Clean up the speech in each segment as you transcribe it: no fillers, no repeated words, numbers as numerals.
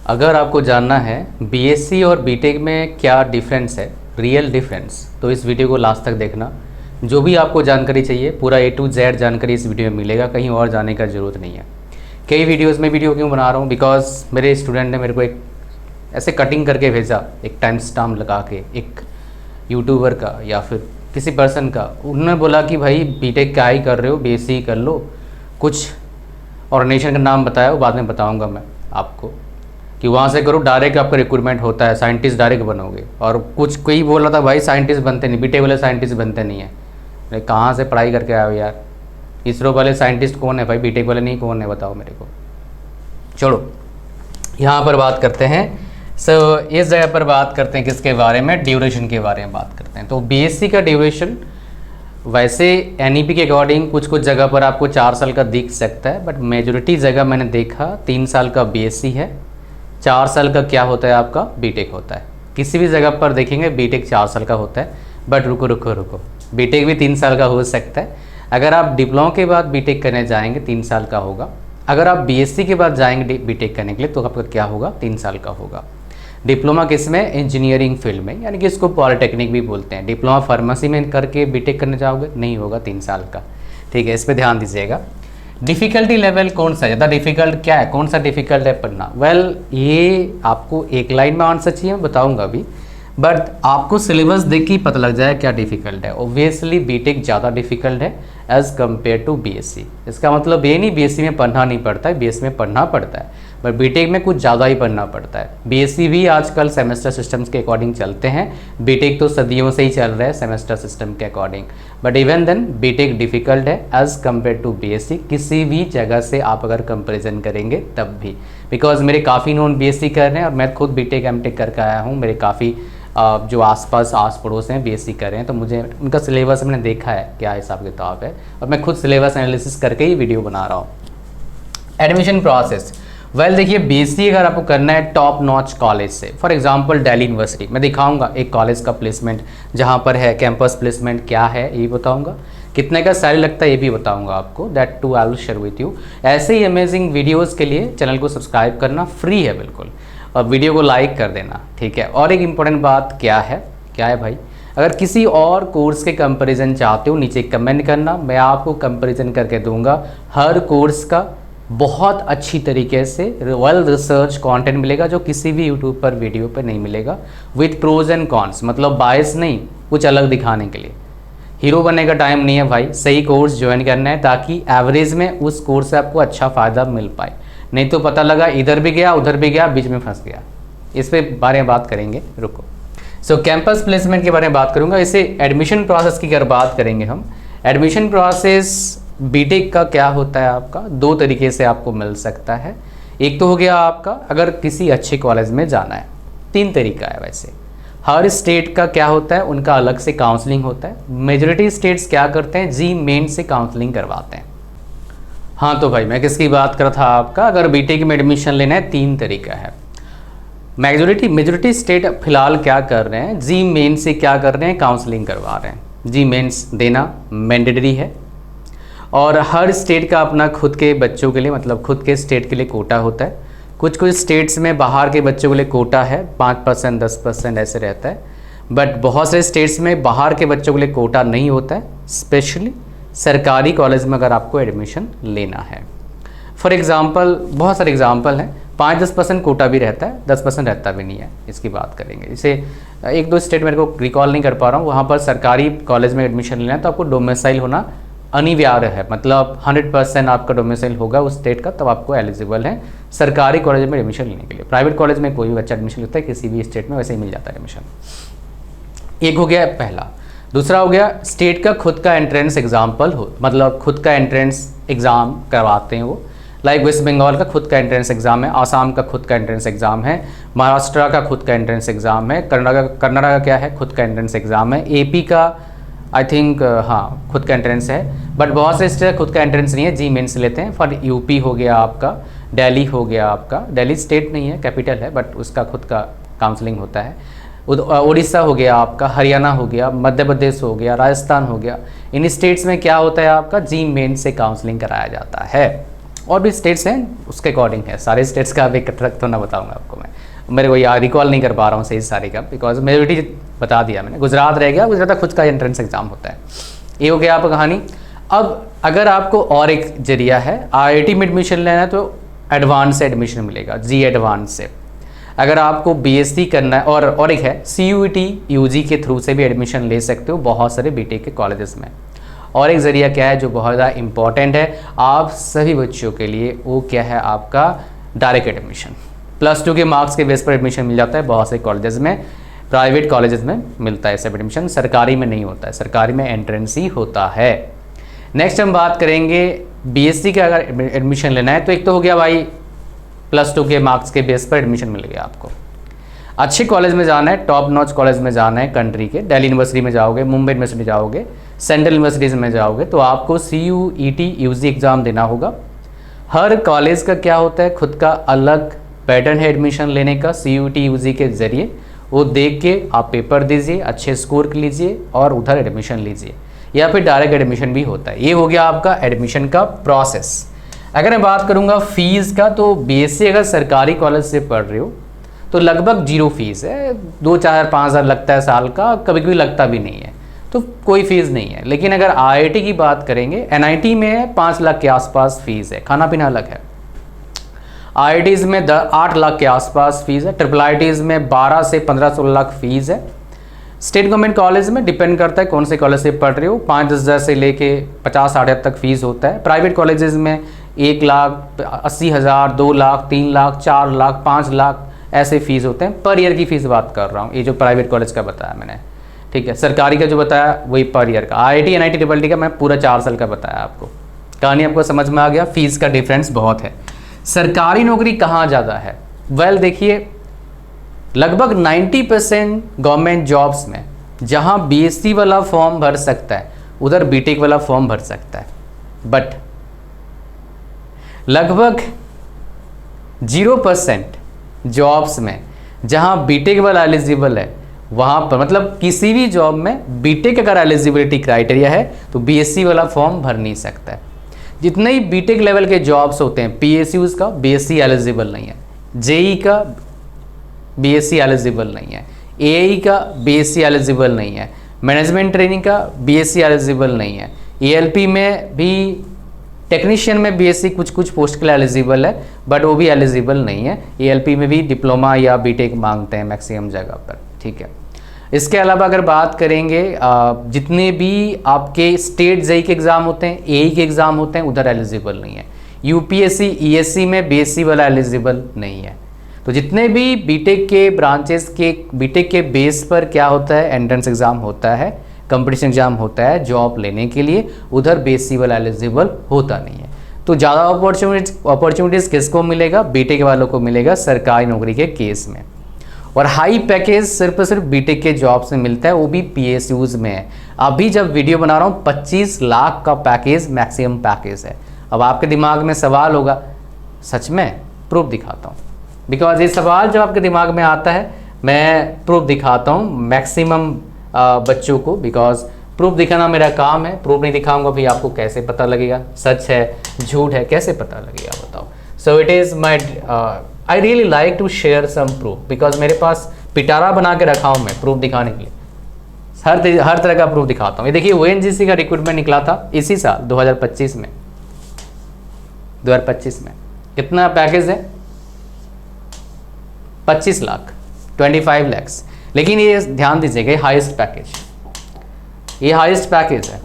अगर आपको जानना है बीएससी और बीटेक में क्या डिफरेंस है, रियल डिफरेंस, तो इस वीडियो को लास्ट तक देखना। जो भी आपको जानकारी चाहिए पूरा A to Z जानकारी इस वीडियो में मिलेगा, कहीं और जाने का ज़रूरत नहीं है। कई वीडियोस में वीडियो क्यों बना रहा हूँ, बिकॉज मेरे स्टूडेंट ने मेरे को एक ऐसे कटिंग करके भेजा, एक टाइम स्टाम्प लगा के, एक यूट्यूबर का या फिर किसी पर्सन का। उन्होंने बोला कि भाई बीटेक क्या ही कर रहे हो, बीएससी कर लो, कुछ ऑर्गेनाइजेशन का नाम बताया, वो बाद में बताऊँगा मैं आपको कि वहाँ से करो, डायरेक्ट आपका रिक्रूटमेंट होता है, साइंटिस्ट डायरेक्ट बनोगे। और कुछ कोई बोल रहा था भाई साइंटिस्ट बनते नहीं, बीटेक वाले साइंटिस्ट बनते नहीं है। अरे कहाँ से पढ़ाई करके आए हो यार, इसरो वाले साइंटिस्ट कौन है भाई, बीटेक वाले नहीं कौन है, बताओ मेरे को। चलो यहाँ पर बात करते हैं। इस जगह पर बात करते हैं किसके बारे में, ड्यूरेशन के बारे में बात करते हैं। तो बीएससी का ड्यूरेशन वैसे एनईपी के अकॉर्डिंग कुछ कुछ जगह पर आपको 4 साल का दिख सकता है, बट मेजोरिटी जगह मैंने देखा 3 साल का बीएससी है, 4 साल का क्या होता है आपका बीटेक होता है। किसी भी जगह पर देखेंगे बीटेक 4 साल का होता है, बट रुको रुको रुको, बीटेक भी 3 साल का हो सकता है। अगर आप डिप्लोमा के बाद बीटेक करने जाएंगे 3 साल का होगा। अगर आप बीएससी के बाद जाएंगे बीटेक करने के लिए तो आपका क्या होगा, 3 साल का होगा। डिप्लोमा किस में, इंजीनियरिंग फील्ड में, यानी कि इसको पॉलिटेक्निक भी बोलते हैं। डिप्लोमा फार्मेसी में करके बीटेक करने जाओगे, नहीं होगा 3 साल का, ठीक है, इस पर ध्यान दीजिएगा। डिफ़िकल्टी लेवल कौन सा है, ज़्यादा डिफ़िकल्ट क्या है, कौन सा डिफ़िकल्ट है पढ़ना। वेल ये आपको एक लाइन में आंसर चाहिए, मैं बताऊंगा भी, बट आपको सिलेबस देख के ही पता लग जाए क्या डिफ़िकल्ट है। ओब्वियसली बीटेक ज़्यादा डिफ़िकल्ट है एज़ कम्पेयर टू बीएससी। इसका मतलब ये नहीं बीएससी में पढ़ना नहीं पड़ता है, बीएससी में पढ़ना पड़ता है, बट बीटेक में कुछ ज़्यादा ही पढ़ना पड़ता है। बीएससी भी आजकल सेमेस्टर सिस्टम्स के अकॉर्डिंग चलते हैं, बीटेक तो सदियों से ही चल रहा है सेमेस्टर सिस्टम के according, but even then BTech difficult है एज़ कम्पेयर टू बीएससी। किसी भी जगह से आप अगर कंपेरिजन करेंगे तब भी, बिकॉज मेरे काफ़ी नॉन बीएससी कर रहे हैं और मैं खुद बीटेक एमटेक करके आया हूँ। मेरे काफ़ी जो आसपास आस पड़ोस हैं बीएससी कर रहे हैं, तो मुझे उनका सिलेबस मैंने देखा है क्या हिसाब किताब है, और मैं खुद सिलेबस एनालिसिस करके ही वीडियो बना रहा हूँ। एडमिशन प्रोसेस, वेल देखिए बीएससी अगर आपको करना है टॉप नॉच कॉलेज से, फॉर एग्जांपल दिल्ली यूनिवर्सिटी, मैं दिखाऊंगा एक कॉलेज का प्लेसमेंट जहां पर है, कैंपस प्लेसमेंट क्या है ये बताऊंगा, कितने का सैलरी लगता है ये भी बताऊंगा आपको, that too I will share with you. ऐसे ही अमेजिंग वीडियोज़ के लिए चैनल को सब्सक्राइब करना फ्री है बिल्कुल, और वीडियो को लाइक कर देना, ठीक है। और एक इम्पॉर्टेंट बात क्या है भाई, अगर किसी और कोर्स के कंपैरिजन चाहते हो नीचे कमेंट करना, मैं आपको कंपैरिजन करके दूंगा। हर कोर्स का बहुत अच्छी तरीके से वेल रिसर्च कंटेंट मिलेगा जो किसी भी यूट्यूब पर वीडियो पर नहीं मिलेगा, विथ प्रोज एंड कॉन्स, मतलब बायस नहीं, कुछ अलग दिखाने के लिए। हीरो बनने का टाइम नहीं है भाई, सही कोर्स ज्वाइन करना है ताकि एवरेज में उस कोर्स से आपको अच्छा फ़ायदा मिल पाए, नहीं तो पता लगा इधर भी गया उधर भी गया, बीच में फंस गया। इस पे बारे में बात करेंगे, रुको। सो कैंपस प्लेसमेंट के बारे में बात करूंगा। इसे एडमिशन प्रोसेस की अगर बात करेंगे हम, एडमिशन प्रोसेस बीटेक का क्या होता है आपका, 2 तरीके से आपको मिल सकता है। एक तो हो गया आपका अगर किसी अच्छे कॉलेज में जाना है, 3 तरीका है वैसे। हर स्टेट का क्या होता है, उनका अलग से काउंसलिंग होता है। मेजॉरिटी स्टेट्स क्या करते हैं, जी मेन से काउंसलिंग करवाते हैं। हाँ तो भाई मैं किसकी बात कर रहा था आपका, अगर बीटेक में एडमिशन लेना है 3 तरीका है। मेजॉरिटी स्टेट फिलहाल क्या कर रहे हैं, जी मेन से क्या कर रहे हैं, काउंसलिंग करवा रहे हैं। जी मेंस देना मैंडेटरी है, और हर स्टेट का अपना खुद के बच्चों के लिए, मतलब खुद के स्टेट के लिए कोटा होता है। कुछ कुछ स्टेट्स में बाहर के बच्चों के लिए कोटा है, 5% 10% ऐसे रहता है, बट बहुत से स्टेट्स में बाहर के बच्चों के लिए कोटा नहीं होता है, स्पेशली सरकारी कॉलेज में अगर आपको एडमिशन लेना है। फॉर एग्ज़ाम्पल बहुत सारे एग्जाम्पल हैं, 5-10% कोटा भी रहता है, 10% रहता भी नहीं है, इसकी बात करेंगे। इसे 1-2 स्टेट मेरे को रिकॉल नहीं कर पा रहा हूँ, वहाँ पर सरकारी कॉलेज में एडमिशन लेना है तो आपको डोमिसाइल होना अनिवार्य है, मतलब 100% आपका डोमिसाइल होगा उस स्टेट का, तब आपको एलिजिबल है सरकारी कॉलेज में एडमिशन लेने के लिए। प्राइवेट कॉलेज में कोई भी बच्चा एडमिशन लेता है किसी भी स्टेट में, वैसे ही मिल जाता है एडमिशन। एक हो गया पहला। दूसरा हो गया स्टेट का खुद का एंट्रेंस एग्जाम्पल हो, मतलब खुद का एंट्रेंस एग्ज़ाम करवाते हैं वो, लाइक वेस्ट बंगाल का खुद का एंट्रेंस एग्ज़ाम है, आसाम का खुद का एंट्रेंस एग्ज़ाम है, महाराष्ट्र का खुद का एंट्रेंस एग्ज़ाम है, कर्नाटक का क्या है, खुद का एंट्रेंस एग्ज़ाम है, एपी का आई थिंक हाँ खुद का एंट्रेंस है, बट बहुत से स्टेट खुद का एंट्रेंस नहीं है, जी मेंस लेते हैं। फॉर यूपी हो गया आपका, दिल्ली हो गया आपका, दिल्ली स्टेट नहीं है कैपिटल है, बट उसका खुद का काउंसलिंग होता है। उड़ीसा हो गया आपका, हरियाणा हो गया, मध्य प्रदेश हो गया, राजस्थान हो गया, इन स्टेट्स में क्या होता है आपका जी मेन से काउंसलिंग कराया जाता है। और भी स्टेट्स हैं उसके अकॉर्डिंग है, सारे स्टेट्स का अभी तो ना बताऊंगा आपको मैं, मेरे को याद रिकॉल नहीं कर पा रहा हूँ सही सारे का, बिकॉज मेजोरिटी बता दिया मैंने। गुजरात रह गया, गुजरात का खुद का एंट्रेंस एग्जाम होता है। ये हो गया आपका कहानी। अब अगर आपको और एक जरिया है, IIT में एडमिशन लेना है तो एडवांस से एडमिशन मिलेगा, जी एडवांस से। अगर आपको BSc करना है और एक है CUET UG के थ्रू से भी एडमिशन ले सकते हो बहुत सारे BTech के कॉलेजेस में। और एक ज़रिया क्या है जो बहुत ज़्यादा इंपॉर्टेंट है आप सभी बच्चों के लिए, वो क्या है आपका डायरेक्ट एडमिशन। +2 के मार्क्स के बेस पर एडमिशन मिल जाता है बहुत से कॉलेजेस में, प्राइवेट कॉलेजेस में मिलता है सब एडमिशन, सरकारी में नहीं होता है, सरकारी में एंट्रेंस ही होता है। नेक्स्ट हम बात करेंगे BSc का अगर एडमिशन लेना है तो एक तो हो गया भाई +2 के मार्क्स के बेस पर एडमिशन मिल गया आपको। अच्छे कॉलेज में जाना है, टॉप नॉच कॉलेज में जाना है कंट्री के, दिल्ली यूनिवर्सिटी में जाओगे, मुंबई यूनिवर्सिटी जाओगे, सेंट्रल यूनिवर्सिटीज़ में जाओगे तो आपको CUET UG एग्ज़ाम देना होगा। हर कॉलेज का क्या होता है खुद का अलग पैटर्न है एडमिशन लेने का, CUET UG के ज़रिए वो देख के आप पेपर दीजिए, अच्छे स्कोर लीजिए और उधर एडमिशन लीजिए, या फिर डायरेक्ट एडमिशन भी होता है। ये हो गया आपका एडमिशन का प्रोसेस। अगर मैं बात करूंगा फीस का तो BSc अगर सरकारी कॉलेज से पढ़ रहे हो तो लगभग 0 फीस है, 2, 4, 5 हज़ार लगता है साल का, कभी कभी लगता भी नहीं है, तो कोई फीस नहीं है। लेकिन अगर IIT की बात करेंगे, NIT में 5 लाख के आसपास फीस है, खाना पीना अलग है। IITs में 8 लाख के आसपास फीस है, IIITs में 12 से 15-16 लाख फीस है। स्टेट गवर्नमेंट कॉलेज में डिपेंड करता है कौन से कॉलेज से पढ़ रहे हो, 5-10 हज़ार से लेके 50-60 हज़ार तक फीस होता है। प्राइवेट कॉलेजेस में 1,80,000, 2 लाख, 3 लाख, 4 लाख, 5 लाख ऐसे फीस होते हैं। पर ईयर की फ़ीस बात कर रहा हूँ, ये जो प्राइवेट कॉलेज का बताया मैंने, ठीक है। सरकारी का जो बताया वही पर ईयर का। IIT NIT DDD का मैं पूरा 4 साल का बताया आपको। कहानी आपको समझ में आ गया, फीस का डिफरेंस बहुत है। सरकारी नौकरी कहाँ ज़्यादा है? वेल देखिए, लगभग 90% गवर्नमेंट जॉब्स में जहाँ BSc वाला फॉर्म भर सकता है उधर BTech वाला फॉर्म भर सकता है, बट लगभग 0% जॉब्स में जहाँ BTech वाला एलिजिबल है वहाँ पर, मतलब किसी भी जॉब में BTech अगर एलिजिबिलिटी क्राइटेरिया है तो BSc वाला फॉर्म भर नहीं सकता है। जितने ही BTech लेवल के जॉब्स होते हैं, PSUs का BSc एलिजिबल नहीं है, JEE का BSc एलिजिबल नहीं है, AAE का BSc एलिजिबल नहीं है, मैनेजमेंट ट्रेनिंग का BSc एलिजिबल नहीं है, ALP में भी टेक्नीशियन में BSc कुछ पोस्ट के लिए एलिजिबल है, बट वो भी एलिजिबल नहीं है। ALP में भी डिप्लोमा या BTech मांगते हैं मैक्सिमम जगह पर, ठीक है। इसके अलावा अगर बात करेंगे जितने भी आपके स्टेट JEE के एग्ज़ाम होते हैं, AE के एग्ज़ाम होते हैं, उधर एलिजिबल नहीं है। UPSC ESC में BSc वाला एलिजिबल नहीं है। तो जितने भी BTech के ब्रांचेस के BTech के बेस पर क्या होता है, एंट्रेंस एग्ज़ाम होता है, कंपटीशन एग्ज़ाम होता है जॉब लेने के लिए, उधर BSc वाला एलिजिबल होता नहीं है। तो ज़्यादा अपॉर्चुनिटीज़ किसको मिलेगा? BTech वालों को मिलेगा सरकारी नौकरी के केस में। और हाई पैकेज सिर्फ BTech के जॉब से मिलता है, वो भी PSUs में है। अभी जब वीडियो बना रहा हूँ 25 लाख का पैकेज मैक्सिमम पैकेज है। अब आपके दिमाग में सवाल होगा, सच में? प्रूफ दिखाता हूँ, बिकॉज ये सवाल जब आपके दिमाग में आता है मैं प्रूफ दिखाता हूँ मैक्सिमम बच्चों को, बिकॉज प्रूफ दिखाना मेरा काम है। प्रूफ नहीं दिखाऊंगा भी आपको कैसे पता लगेगा सच है झूठ है, कैसे पता लगेगा बताओ। So it is my I really like to share some proof, because मेरे पास पिटारा बना के रखा हूँ मैं प्रूफ दिखाने के लिए, हर तरह का प्रूफ दिखाता हूँ। ये देखिए ONGC का रिक्रूटमेंट निकला था इसी साल 2025 में। 2025 में कितना पैकेज है? 25 लाख, 25 लैक्स। लेकिन ये ध्यान दीजिएगा, हाईएस्ट पैकेज, ये हाईएस्ट पैकेज है,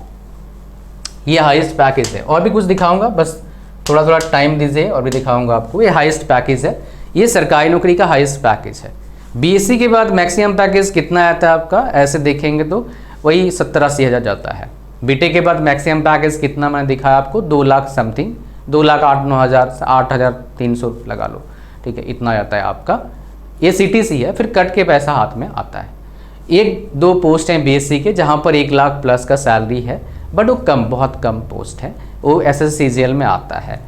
ये हाईएस्ट पैकेज है। और भी कुछ दिखाऊंगा, बस थोड़ा टाइम दीजिए और भी दिखाऊंगा आपको। ये हाईएस्ट पैकेज है, ये सरकारी नौकरी का हाईएस्ट पैकेज है। BSc के बाद मैक्सिमम पैकेज कितना आता है आपका? ऐसे देखेंगे तो वही 70-80 हज़ार जाता है। BTech के बाद मैक्सिमम पैकेज कितना मैंने दिखाया आपको? 2 लाख समथिंग, 2,08,9 हज़ार, 8,300 लगा लो, ठीक है, इतना आता है आपका। ये CTC है, फिर कट के पैसा हाथ में आता है। 1-2 पोस्ट हैं BSc के जहाँ पर 1 लाख प्लस का सैलरी है, बट वो बहुत कम पोस्ट है। वो SSC CGL में आता है।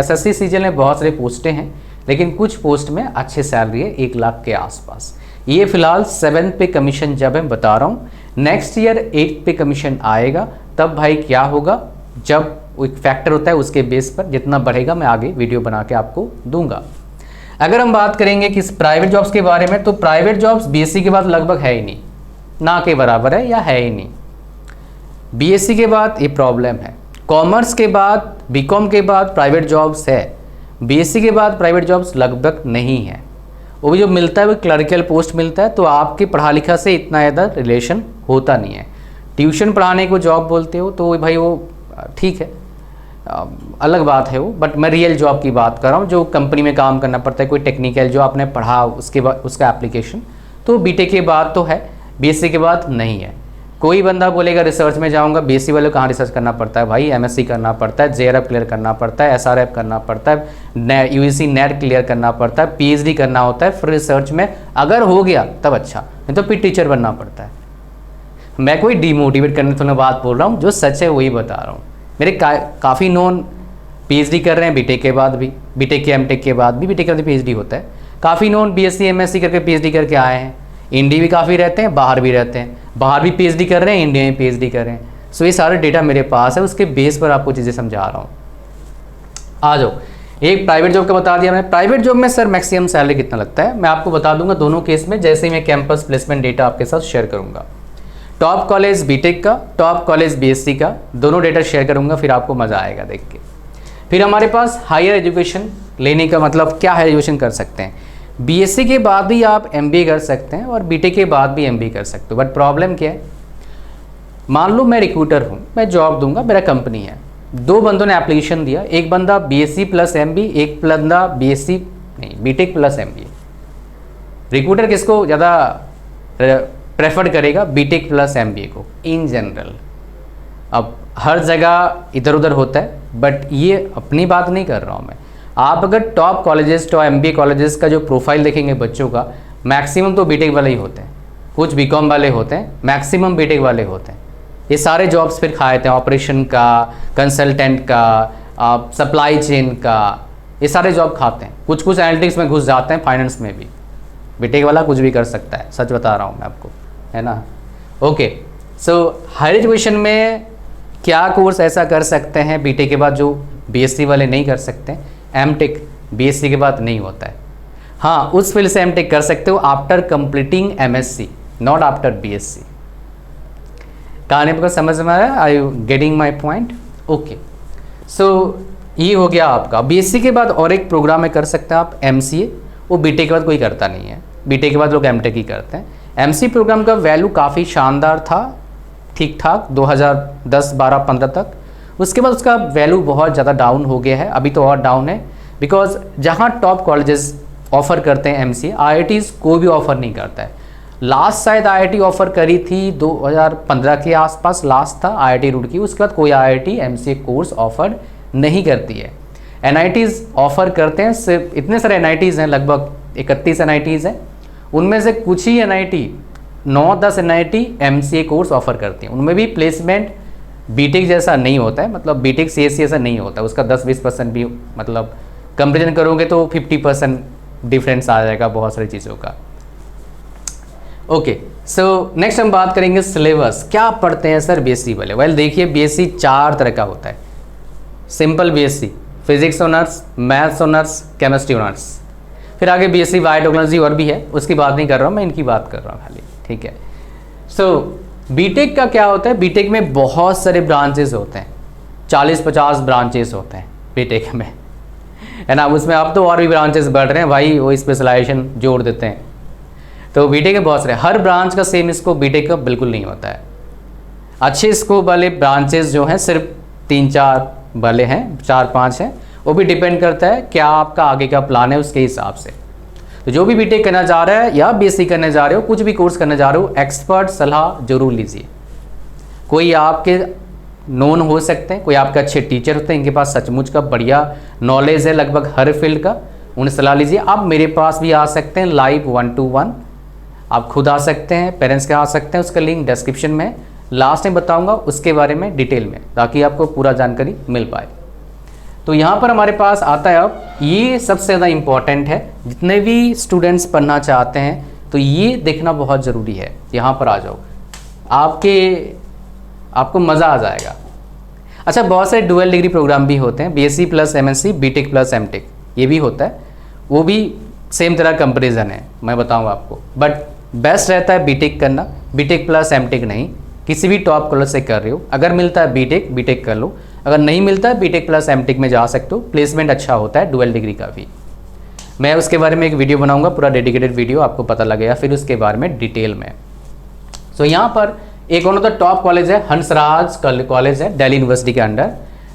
SSC CGL में बहुत सारे पोस्टें हैं, लेकिन कुछ पोस्ट में अच्छे सैलरी है 1 लाख के आसपास। ये फिलहाल 7th पे कमीशन जब मैं बता रहा हूँ, नेक्स्ट ईयर 8th पे कमीशन आएगा। तब भाई क्या होगा, जब वो एक फैक्टर होता है, उसके बेस पर जितना बढ़ेगा मैं आगे वीडियो बना के आपको दूंगा। अगर हम बात करेंगे कि प्राइवेट जॉब्स के बारे में, तो प्राइवेट जॉब्स बीएससी के बाद लगभग है ही नहीं, ना के बराबर है या है ही नहीं। बीएससी के बाद ये प्रॉब्लम है। कॉमर्स के बाद, बीकॉम के बाद प्राइवेट जॉब्स है, बीएससी के बाद प्राइवेट जॉब्स लगभग नहीं है। वो भी जो मिलता है वो क्लर्कियल पोस्ट मिलता है, तो आपके पढ़ा लिखा से इतना ज़्यादा रिलेशन होता नहीं है। ट्यूशन पढ़ाने को जॉब बोलते हो तो भाई वो ठीक है, अलग बात है वो, बट मैं रियल जॉब की बात कर रहा हूँ, जो कंपनी में काम करना पड़ता है, कोई टेक्निकल जो आपने पढ़ा उसके बाद उसका एप्लीकेशन, तो बीटेक के बाद तो है, बीएससी के बाद नहीं है। कोई बंदा बोलेगा रिसर्च में जाऊंगा, बीएससी वाले को कहाँ रिसर्च करना पड़ता है भाई, एमएससी करना पड़ता है, जेआरएफ क्लियर करना पड़ता है, एसआरएफ करना पड़ता है, यूजीसी नेट क्लियर करना पड़ता है, पीएचडी करना होता है, फिर रिसर्च में अगर हो गया तब अच्छा, नहीं तो फिर टीचर बनना पड़ता है। मैं कोई डीमोटिवेट करने थोड़ा बात बोल रहा हूँ, जो सच है वही बता रहा हूँ। मेरे काफ़ी नोन पीएचडी कर रहे हैं बीटेक के बाद भी, बीटेक के एमटेक के बाद भी, बीटेक के बाद पीएचडी होता है। काफ़ी नोन बीएससी एमएससी करके पीएचडी करके आए हैं, इंडिया भी काफ़ी रहते हैं, बाहर भी रहते हैं, बाहर भी पीएचडी कर रहे हैं, इंडिया में पीएचडी कर रहे हैं। सो ये सारे डेटा मेरे पास है, उसके बेस पर आपको चीज़ें समझा रहा हूँ। आ जाओ, एक प्राइवेट जॉब का बता दिया मैंने। प्राइवेट जॉब में सर मैक्सिमम सैलरी कितना लगता है मैं आपको बता दूंगा दोनों केस में, जैसे ही मैं कैंपस प्लेसमेंट डेटा आपके साथ शेयर करूंगा। टॉप कॉलेज बीटेक का, टॉप कॉलेज बीएससी का, दोनों डेटा शेयर करूंगा, फिर आपको मज़ा आएगा देख के। फिर हमारे पास हायर एजुकेशन लेने का मतलब क्या, हायर एजुकेशन कर सकते हैं, बीएससी के बाद भी आप एमबीए कर सकते हैं और बीटेक के बाद भी एमबीए कर सकते हो। बट प्रॉब्लम क्या है, मान लो मैं रिक्रूटर हूँ, मैं जॉब दूंगा, मेरा कंपनी है, दो बंदों ने एप्लीकेशन दिया, एक बंदा बीएससी प्लस एमबीए, एक बंदा बीएससी नहीं बीटेक प्लस एमबीए। रिक्रूटर किसको ज़्यादा प्रेफर करेगा, बीटेक प्लस एमबीए को इन जनरल। अब हर जगह इधर उधर होता है, बट ये अपनी बात नहीं कर रहा हूँ मैं। आप अगर top colleges, top MBA colleges का जो प्रोफाइल देखेंगे बच्चों का, मैक्सिमम तो बीटेक वाले ही होते हैं, कुछ बीकॉम वाले होते हैं, मैक्सिमम बीटेक वाले होते हैं। ये सारे जॉब्स फिर खाए थे, ऑपरेशन का, कंसल्टेंट का, सप्लाई चेन का, ये सारे जॉब खाते हैं। कुछ कुछ एनालिटिक्स में घुस जाते हैं, फाइनेंस में भी। बीटेक वाला कुछ भी कर सकता है, सच बता रहा हूँ मैं आपको, है ना। ओके, सो हायर एजुकेशन में क्या कोर्स ऐसा कर सकते हैं बीटेक के बाद जो बीएससी वाले नहीं कर सकते, एमटेक बीएससी के बाद नहीं होता है। हाँ, उस फील्ड से एमटेक कर सकते हो after completing MSc, not after BSc. कहानी पर समझ में आ रहा है, I you getting my point? Okay, so ये हो गया आपका। बीएससी के बाद और एक प्रोग्राम में कर सकते हैं आप, एमसीए, वो बीटेक के बाद कोई करता नहीं है, बीटेक के बाद लोग एमटेक ही करते हैं। एमसी प्रोग्राम का वैल्यू काफ़ी शानदार था, ठीक ठाक 2010, 12, 15 तक। उसके बाद उसका वैल्यू बहुत ज़्यादा डाउन हो गया है, अभी तो और डाउन है, बिकॉज जहाँ टॉप कॉलेजेस ऑफ़र करते हैं एमसीए, आईआईटीज़ कोई भी ऑफ़र नहीं करता है। लास्ट शायद आईआईटी ऑफ़र करी थी 2015 के आसपास, लास्ट था आईआईटी रुड़की। उसके बाद कोई आईआईटी एमसीए कोर्स ऑफ़र नहीं करती है। एनआईटीज़ ऑफ़र करते हैं, सिर्फ इतने सारे एनआईटीज़ हैं, लगभग 31 एनआईटीज़ हैं, उनमें से कुछ ही NIT, 9-10 NIT MCA course offer करती हैं। उनमें भी प्लेसमेंट बीटेक जैसा नहीं होता है, मतलब बीटेक सीएससी ऐसा नहीं होता है, उसका 10-20% भी, मतलब कंपेरिजन करोगे तो 50% डिफरेंस आ जाएगा बहुत सारी चीज़ों का। ओके, सो नेक्स्ट हम बात करेंगे सिलेबस। क्या पढ़ते हैं सर बीएससी वाले? वेल देखिए, बीएससी 4 तरह का होता है। Simple BSc, physics honours, maths honours, chemistry honours, फिर आगे बीएससी बायोटेक्नोलॉजी और भी है, उसकी बात नहीं कर रहा हूँ मैं, इनकी बात कर रहा हूँ खाली, ठीक है। सो बीटेक का क्या होता है, बीटेक में बहुत सारे ब्रांचेस होते हैं, 40-50 ब्रांचेस होते हैं बीटेक में, है ना। उसमें अब तो और भी ब्रांचेस बढ़ रहे हैं भाई, वो स्पेशलाइजेशन जोड़ देते हैं। तो बीटेक में बहुत सारे, हर ब्रांच का सेम स्कोप बीटेक का बिल्कुल नहीं होता है। अच्छे स्कोप वाले ब्रांचेस जो हैं सिर्फ 3-4 वाले हैं, 4-5 हैं, वो भी डिपेंड करता है क्या आपका आगे का प्लान है, उसके हिसाब से। तो जो भी बीटेक करना चाह रहा है या बीएससी करने जा रहे हो, कुछ भी कोर्स करने जा रहे हो, एक्सपर्ट सलाह जरूर लीजिए। कोई आपके नोन हो सकते हैं, कोई आपके अच्छे टीचर होते हैं, इनके पास सचमुच का बढ़िया नॉलेज है लगभग हर फील्ड का, उन्हें सलाह लीजिए। आप मेरे पास भी आ सकते हैं लाइव 1-to-1, आप खुद आ सकते हैं, पेरेंट्स के आ सकते हैं, उसका लिंक डिस्क्रिप्शन में लास्ट में बताऊंगा उसके बारे में डिटेल में, ताकि आपको पूरा जानकारी मिल पाए। तो यहाँ पर हमारे पास आता है, अब ये सबसे ज़्यादा इम्पॉर्टेंट है, जितने भी स्टूडेंट्स पढ़ना चाहते हैं तो ये देखना बहुत ज़रूरी है। यहाँ पर आ जाओ, आपको मज़ा आ जाएगा। अच्छा, बहुत सारे डुअल डिग्री प्रोग्राम भी होते हैं, BSc plus MSc, BTech plus MTech, ये भी होता है, वो भी सेम तरह कंपेरिजन है, मैं बताऊंगा आपको। बट बेस्ट रहता है बीटेक करना, बीटेक प्लस एमटेक नहीं, किसी भी टॉप कॉलेज से कर रहे हो, अगर मिलता है बीटेक, बीटेक कर लो, अगर नहीं मिलता है बीटेक प्लस एमटेक में जा सकते हो, प्लेसमेंट अच्छा होता है डुअल डिग्री का भी। मैं उसके बारे में एक वीडियो बनाऊंगा, पूरा डेडिकेटेड वीडियो, आपको पता लगेगा फिर उसके बारे में डिटेल में। सो यहाँ पर एक one of the top college है, हंसराज कॉलेज है, दिल्ली यूनिवर्सिटी के अंडर,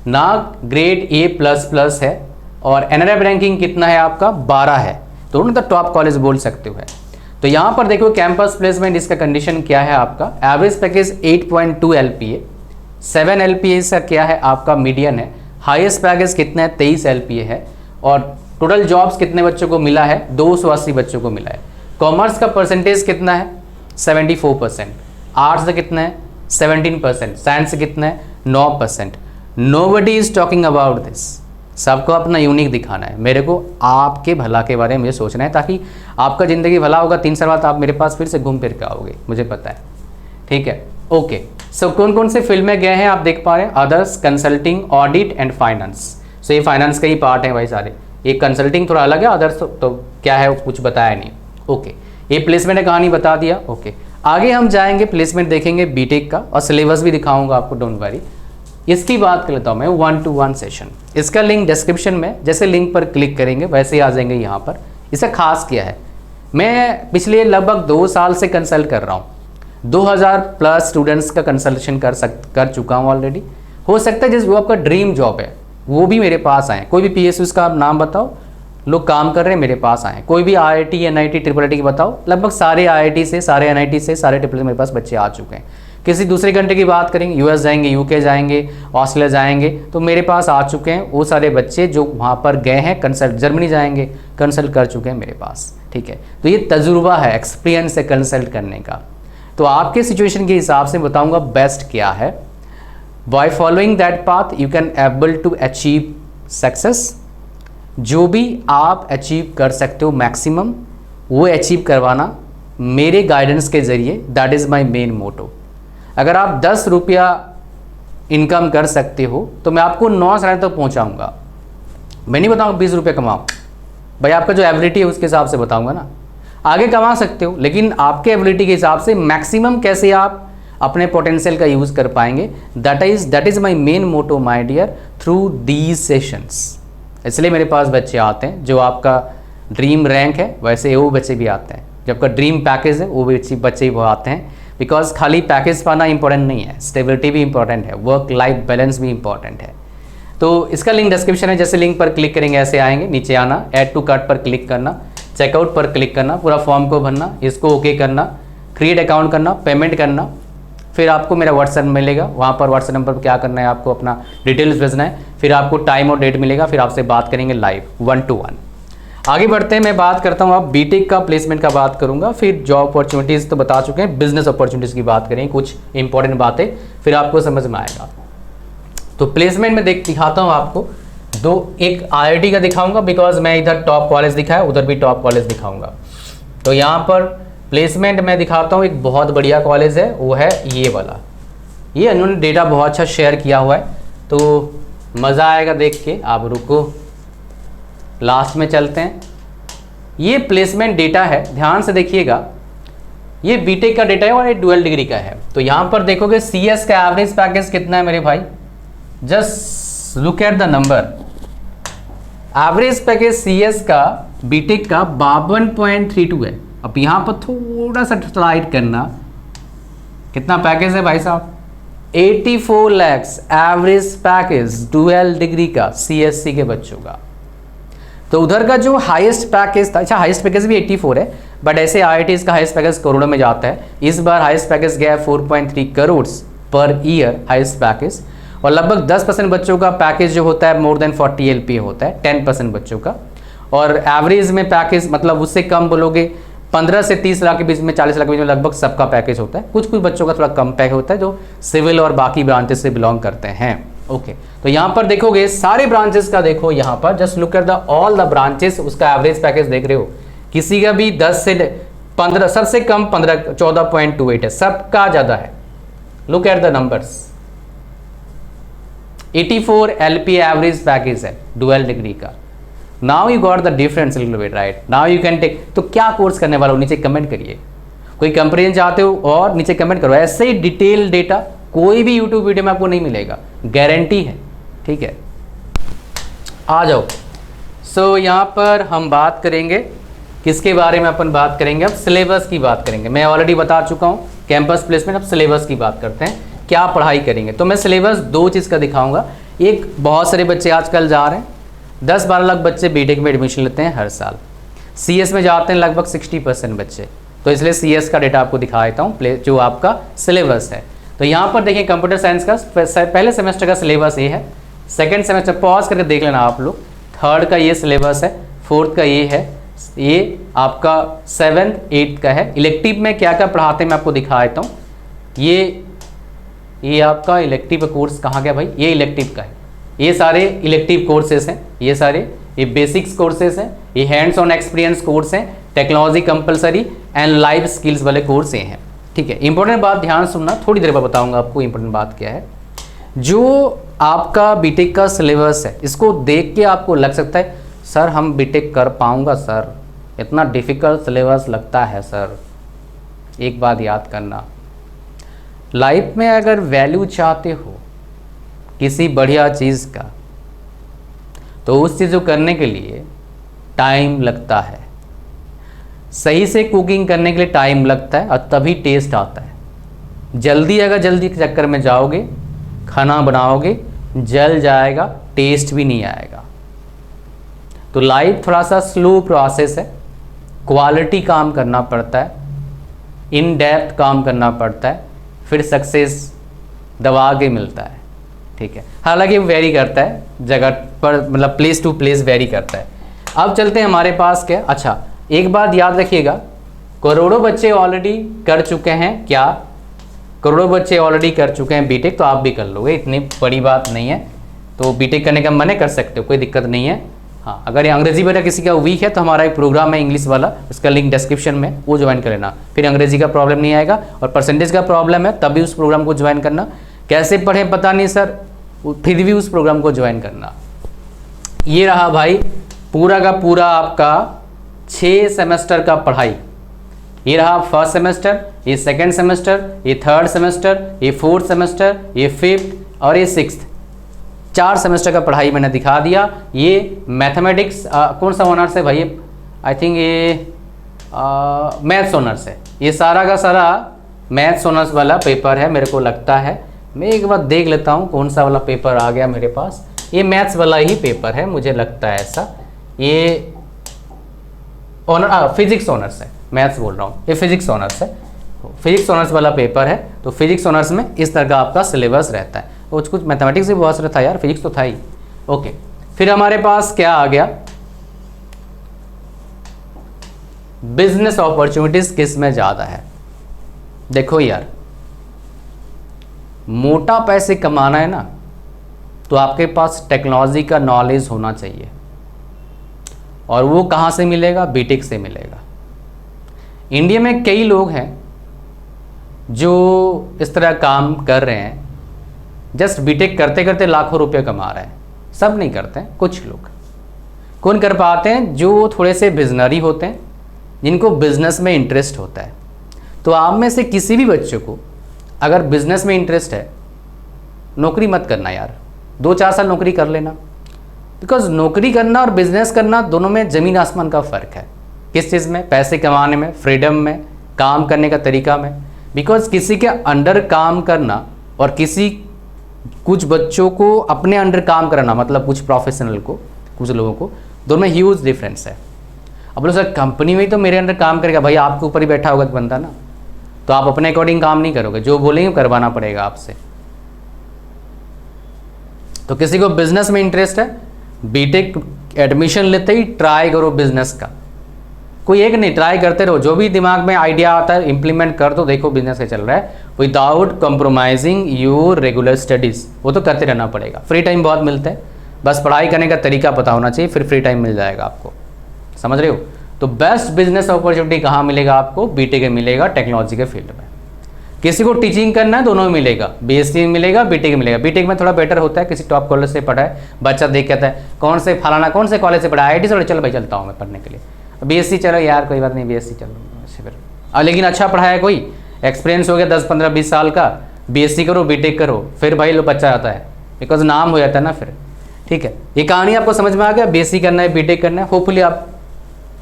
ना ग्रेड A++ है, और NRF रैंकिंग कितना है आपका 12 है, तो one of the top college बोल सकते हो है। तो यहाँ पर देखो कैंपस प्लेसमेंट, इसका कंडीशन क्या है आपका, एवरेज पैकेज 8.2 LPA, 7 LPA का क्या है आपका मीडियन है, हाईएस्ट पैकेज कितना है 23 LPA है, और टोटल जॉब्स कितने बच्चों को मिला है 280 बच्चों को मिला है। कॉमर्स का परसेंटेज कितना है 74%, आर्ट्स का कितना है 17%, साइंस से कितना है 9%। Nobody is talking about this, सबको अपना यूनिक दिखाना है, मेरे को आपके भला के बारे में मुझे सोचना है, ताकि आपका ज़िंदगी भला होगा, 3 साल बाद आप मेरे पास फिर से घूम फिर के आओगे, मुझे पता है, ठीक है। ओके, सो कौन कौन से फील्ड में गए हैं आप देख पा रहे हैं, others, consulting, audit and finance. So ये फाइनेंस का ही पार्ट है भाई सारे, ये कंसल्टिंग थोड़ा अलग है, अदर्स तो क्या है कुछ बताया नहीं। ओके, ये प्लेसमेंट का कहानी बता दिया। ओके, आगे हम जाएंगे, प्लेसमेंट देखेंगे बीटेक का, और सिलेबस भी दिखाऊंगा आपको, डोंट वरी। इसकी बात कर लेता हूँ मैं 1-to-1 सेशन, इसका लिंक डिस्क्रिप्शन में, जैसे लिंक पर क्लिक करेंगे वैसे ही आ जाएंगे यहाँ पर। इसका खास क्या है, मैं पिछले लगभग 2 साल से कंसल्ट कर रहा हूँ, 2000+ स्टूडेंट्स का कंसल्टेशन कर चुका हूँ ऑलरेडी। हो सकता है जिस वो आपका ड्रीम जॉब है वो भी मेरे पास आए, कोई भी PSU का आप नाम बताओ, लोग काम कर रहे हैं मेरे पास आए, कोई भी IIT, NIT, IIT की बताओ, लगभग सारे IIT से, सारे NIT से, सारे IIT मेरे पास बच्चे आ चुके हैं। किसी दूसरे कंट्री की बात करेंगे, US जाएंगे, UK जाएंगे, ऑस्ट्रेलिया जाएंगे, तो मेरे पास आ चुके हैं वो सारे बच्चे जो वहाँ पर गए हैं कंसल्ट, जर्मनी जाएंगे, कंसल्ट कर चुके हैं मेरे पास, ठीक है। तो ये तजुर्बा है, एक्सपीरियंस है कंसल्ट करने का। तो आपके सिचुएशन के हिसाब से बताऊँगा बेस्ट क्या है। By following that path you can able to achieve success. जो भी आप अचीव कर सकते हो मैक्सिमम, वो अचीव करवाना मेरे गाइडेंस के ज़रिए, that is my main motto. अगर आप 10 रुपया इनकम कर सकते हो तो मैं आपको 9 साल तक पहुंचाऊंगा। मैं नहीं बताऊंगा 20 रुपये कमाओ, भाई आपका जो एबिलिटी है उसके हिसाब से बताऊंगा ना। आगे कमा सकते हो, लेकिन आपके एबिलिटी के हिसाब से मैक्सिमम कैसे आप अपने पोटेंशियल का यूज़ कर पाएंगे, that is my main motto my dear through these sessions. इसलिए मेरे पास बच्चे आते हैं, जो आपका ड्रीम रैंक है वैसे वो बच्चे भी आते हैं, जो आपका ड्रीम पैकेज है वो बच्चे भी आते हैं। बिकॉज खाली पैकेज पाना इंपॉर्टेंट नहीं है, स्टेबिलिटी भी इंपॉर्टेंट है, वर्क लाइफ बैलेंस भी इंपॉर्टेंट है। तो इसका लिंक डिस्क्रिप्शन है, जैसे लिंक पर क्लिक करेंगे ऐसे आएंगे, नीचे आना, ऐड टू कार्ट पर क्लिक करना, चेकआउट पर क्लिक करना, पूरा फॉर्म को भरना, इसको ओके करना, क्रिएट अकाउंट करना, पेमेंट करना, फिर आपको मेरा व्हाट्सएप मिलेगा, वहाँ पर व्हाट्सएप नंबर पर क्या करना है, आपको अपना डिटेल्स भेजना है, फिर आपको टाइम और डेट मिलेगा, फिर आपसे बात करेंगे लाइव 1-to-1। आगे बढ़ते हैं, मैं बात करता हूँ, आप बीटेक का प्लेसमेंट का बात करूँगा, फिर जॉब अपॉर्चुनिटीज़ तो बता चुके हैं, बिजनेस अपॉर्चुनिटीज़ की बात करेंगे, कुछ इंपॉर्टेंट बातें फिर आपको समझ में आएगा। तो प्लेसमेंट में दिखाता हूँ आपको एक IIT का दिखाऊंगा, बिकॉज मैं इधर टॉप कॉलेज दिखाया, उधर भी टॉप कॉलेज दिखाऊंगा। तो यहाँ पर प्लेसमेंट में दिखाता हूँ, एक बहुत बढ़िया कॉलेज है, वो है ये वाला। ये उन्होंने डेटा बहुत अच्छा शेयर किया हुआ है, तो मज़ा आएगा देख के। आप रुको, लास्ट में चलते हैं। ये प्लेसमेंट डेटा है, ध्यान से देखिएगा, ये बीटेक का डेटा है और ये डुअल डिग्री का है। तो यहाँ पर देखोगे CS का एवरेज पैकेज कितना है मेरे भाई, just look at the number. Average package CS का बीटेक का 52.32 है। अब यहाँ पर थोड़ा सा स्लाइड करना, कितना पैकेज है भाई साहब, 84 lakh average package dual degree का CSC के बच्चों का। तो उधर का जो हाईएस्ट पैकेज था, अच्छा हाईएस्ट पैकेज भी 84 है, बट ऐसे IITs का हाईएस्ट पैकेज करोड़ों में जाता है। इस बार हाईएस्ट पैकेज गया है 4.3 crore per year highest package, और लगभग 10% बच्चों का पैकेज जो होता है मोर देन 40 LPA होता है, 10% बच्चों का। और एवरेज में पैकेज मतलब उससे कम बोलोगे 15 से 30 लाख के बीच में, 40 लाख के बीच में लगभग सबका पैकेज होता है। कुछ कुछ बच्चों का थोड़ा कम पैकेज होता है जो सिविल और बाकी ब्रांचेस से बिलोंग करते हैं। ओके, तो यहाँ पर देखोगे सारे ब्रांचेस का, देखो यहाँ पर just look at the all the branches, उसका एवरेज पैकेज देख रहे हो, किसी का भी 10 से 15, सबसे कम 14.28 है, सबका ज़्यादा है। Look at the numbers, 84 LP average package है डुअल डिग्री का। Now you got the difference little bit, right? Now you can take. तो क्या कोर्स करने वाला हो नीचे कमेंट करिए, कोई कंपेरिजन चाहते हो और नीचे कमेंट करो। ऐसे ही डिटेल डेटा कोई भी यूट्यूब वीडियो में आपको नहीं मिलेगा, गारंटी है, ठीक है? आ जाओ। सो यहाँ पर हम बात करेंगे किसके बारे में? अपन बात करेंगे अब सिलेबस की बात करेंगे। मैं ऑलरेडी बता चुका हूँ कैंपस प्लेसमेंट, अब सिलेबस की बात करते हैं, क्या पढ़ाई करेंगे। तो मैं सिलेबस दो चीज़ का दिखाऊंगा। एक, बहुत सारे बच्चे आजकल जा रहे हैं, 10-12 लाख बच्चे बीटेक में एडमिशन लेते हैं हर साल। सीएस में जाते हैं लगभग 60% बच्चे, तो इसलिए सीएस का डेटा आपको दिखा देता हूँ जो आपका सिलेबस है। तो यहाँ पर देखिए कंप्यूटर साइंस का पहले सेमेस्टर का सिलेबस ये है, सेकेंड सेमेस्टर पॉज करके देख लेना आप लोग, थर्ड का ये सिलेबस है, फोर्थ का ये है, ये आपका 7th 8th का है। इलेक्टिव में क्या क्या पढ़ाते हैं मैं आपको दिखा देता हूँ। ये आपका इलेक्टिव कोर्स कहाँ गया भाई? ये इलेक्टिव का है, ये सारे इलेक्टिव कोर्सेस हैं, ये सारे, ये बेसिक्स कोर्सेस हैं, ये हैंड्स ऑन एक्सपीरियंस कोर्स हैं, technology compulsory and life skills वाले कोर्स ये हैं, ठीक है? इंपॉर्टेंट बात ध्यान सुनना, थोड़ी देर बाद बताऊंगा आपको इंपॉर्टेंट बात क्या है। जो आपका बीटेक का सिलेबस है, इसको देख के आपको लग सकता है सर हम बीटेक कर पाऊंगा सर, इतना डिफ़िकल्ट सिलेबस लगता है सर। एक बात याद करना, लाइफ में अगर वैल्यू चाहते हो किसी बढ़िया चीज़ का, तो उस चीज़ को करने के लिए टाइम लगता है। सही से कुकिंग करने के लिए टाइम लगता है और तभी टेस्ट आता है। जल्दी के चक्कर में जाओगे, खाना बनाओगे, जल जाएगा, टेस्ट भी नहीं आएगा। तो लाइफ थोड़ा सा स्लो प्रोसेस है, क्वालिटी काम करना पड़ता है, इन डेप्थ काम करना पड़ता है, फिर सक्सेस दबा के मिलता है, ठीक है? हालांकि वो वेरी करता है जगह पर, मतलब प्लेस टू प्लेस वेरी करता है। अब चलते हैं हमारे पास क्या, अच्छा एक बात याद रखिएगा, करोड़ों बच्चे ऑलरेडी कर चुके हैं, क्या करोड़ों बच्चे ऑलरेडी कर चुके हैं बीटेक, तो आप भी कर लोगे, इतनी बड़ी बात नहीं है। तो बीटेक करने का मन कर सकते हो, कोई दिक्कत नहीं है। हाँ, अगर ये अंग्रेजी बेटा किसी का वीक है तो हमारा एक प्रोग्राम है इंग्लिश वाला, उसका लिंक डिस्क्रिप्शन में, वो ज्वाइन कर लेना, फिर अंग्रेजी का प्रॉब्लम नहीं आएगा। और परसेंटेज का प्रॉब्लम है तभी उस प्रोग्राम को ज्वाइन करना। कैसे पढ़ें पता नहीं सर, फिर भी उस प्रोग्राम को ज्वाइन करना। ये रहा भाई पूरा का पूरा आपका 6 सेमेस्टर का पढ़ाई। ये रहा फर्स्ट सेमेस्टर, ये सेकेंड सेमेस्टर, ये थर्ड सेमेस्टर, ये फोर्थ सेमेस्टर, ये फिफ्थ और ये सिक्स्थ। 4 सेमेस्टर का पढ़ाई मैंने दिखा दिया। ये मैथमेटिक्स कौन सा ऑनर्स है भाई? आई थिंक ये मैथ्स ऑनर्स है। ये सारा का सारा मैथ्स ऑनर्स वाला पेपर है मेरे को लगता है। मैं एक बार देख लेता हूँ कौन सा वाला पेपर आ गया मेरे पास। ये मैथ्स वाला ही पेपर है, मुझे लगता है ऐसा। ये फिजिक्स ऑनर्स है, मैथ्स बोल रहा हूँ, ये फिजिक्स ऑनर्स है। फिजिक्स ऑनर्स वाला पेपर है, तो फिजिक्स ऑनर्स में इस तरह का आपका सिलेबस रहता है। कुछ मैथमेटिक्स भी बहुत सारा था यार, फिजिक्स तो था ही। ओके, फिर हमारे पास क्या आ गया? बिजनेस अपॉर्चुनिटीज किस में ज़्यादा है? देखो यार, मोटा पैसे कमाना है ना, तो आपके पास टेक्नोलॉजी का नॉलेज होना चाहिए। और वो कहाँ से मिलेगा? बीटेक से मिलेगा। इंडिया में कई लोग हैं जो इस तरह काम कर रहे हैं, जस्ट बीटेक करते करते लाखों रुपए कमा रहे हैं। सब नहीं करते हैं, कुछ लोग। कौन कर पाते हैं? जो थोड़े से बिजनरी होते हैं, जिनको बिजनेस में इंटरेस्ट होता है। तो आप में से किसी भी बच्चे को अगर बिजनेस में इंटरेस्ट है, नौकरी मत करना यार, 2-4 साल नौकरी कर लेना। बिकॉज नौकरी करना और बिजनेस करना दोनों में ज़मीन आसमान का फ़र्क है। किस चीज़ में? पैसे कमाने में, फ्रीडम में, काम करने का तरीका में। बिकॉज किसी के अंडर काम करना और कुछ बच्चों को अपने अंडर काम कराना, मतलब कुछ प्रोफेशनल को, कुछ लोगों को, दोनों में ह्यूज डिफरेंस है। अब लोग सर कंपनी में ही तो मेरे अंडर काम करेगा, भाई आपके ऊपर ही बैठा होगा बंदा ना, तो आप अपने अकॉर्डिंग काम नहीं करोगे, जो बोलेंगे करवाना पड़ेगा आपसे। तो किसी को बिजनेस में इंटरेस्ट है, बीटेक एडमिशन लेते ही ट्राई करो बिजनेस का। कोई एक नहीं, ट्राई करते रहो, जो भी दिमाग में आइडिया आता है इम्प्लीमेंट कर दो, देखो बिजनेस क्या चल रहा है, without compromising your regular studies. वो तो करते रहना पड़ेगा। फ्री टाइम बहुत मिलता है, बस पढ़ाई करने का तरीका पता होना चाहिए, फिर फ्री टाइम मिल जाएगा आपको। समझ रहे हो? तो बेस्ट बिजनेस अपॉर्चुनिटी कहाँ मिलेगा आपको? बीटेक में मिलेगा, टेक्नोलॉजी के फील्ड में। किसी को टीचिंग करना है दोनों में मिलेगा, बीएससी में मिलेगा, बीटेक में मिलेगा। बीटेक में थोड़ा बेटर होता है, किसी टॉप कॉलेज से पढ़ा है बच्चा देख कहता है कौन से फलाना कौन से कॉलेज से पढ़ा है, आईआईटी से, चलो भाई चलता हूँ मैं पढ़ने के लिए। बीएससी चलो यार कोई बात नहीं, बीएससी चलो अच्छे फिर। लेकिन अच्छा पढ़ा है, कोई एक्सपीरियंस हो गया 10 15 20 साल का, बीएससी करो बीटेक करो, फिर भाई लो बच्चा आता है, बिकॉज नाम हो जाता है ना फिर। ठीक है, ये कहानी आपको समझ में आ गया, बीएससी करना है बीटेक करना है। होपफुली आप,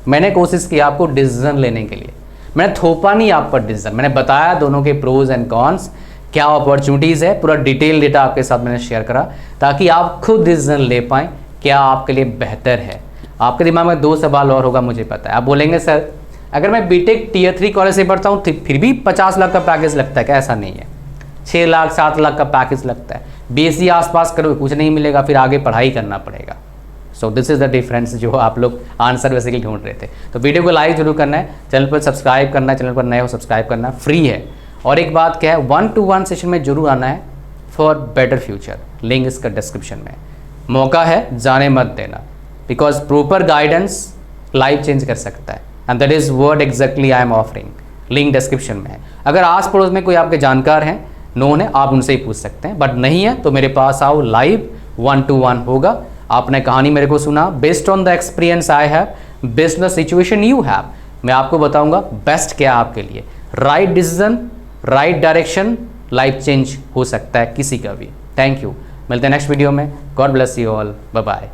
मैंने कोशिश की आपको डिसीजन लेने के लिए, मैंने थोपा नहीं आप पर डिसीजन, मैंने बताया दोनों के प्रोज एंड कॉन्स, क्या अपॉर्चुनिटीज़ है, पूरा डिटेल डेटा आपके साथ मैंने शेयर करा ताकि आप खुद डिसीजन ले पाएँ क्या आपके लिए बेहतर है। आपके दिमाग में 2 सवाल और होगा, मुझे पता है। आप बोलेंगे सर अगर मैं बीटेक टियर 3 कॉलेज से पढ़ता हूँ फिर भी 50 लाख का पैकेज लगता है क्या? ऐसा नहीं है, 6 लाख 7 लाख का पैकेज लगता है। बीएससी आसपास करोगे कुछ नहीं मिलेगा, फिर आगे पढ़ाई करना पड़ेगा। So this is the difference जो आप लोग आंसर बेसिकली ढूंढ रहे थे। तो वीडियो को लाइक जरूर करना है, चैनल पर सब्सक्राइब करना है, चैनल पर नए हो सब्सक्राइब करना फ्री है। और एक बात क्या है, 1-to-1 सेशन में जरूर आना है फॉर बेटर फ्यूचर, लिंक इसका डिस्क्रिप्शन में। मौका है, जाने मत देना, because proper guidance life change कर सकता है, and that is word exactly I am offering. Link description में है। अगर आस पड़ोस में कोई आपके जानकार हैं, नोन है, आप उनसे ही पूछ सकते हैं, बट नहीं है तो मेरे पास आओ, लाइव 1-to-1 होगा। आपने कहानी मेरे को सुना, based on the experience I have, based on the situation you have, मैं आपको बताऊंगा बेस्ट क्या आपके लिए। Right decision, right direction, life change हो सकता है किसी का भी। थैंक यू, मिलते हैं नेक्स्ट वीडियो में। God bless you all, bye bye.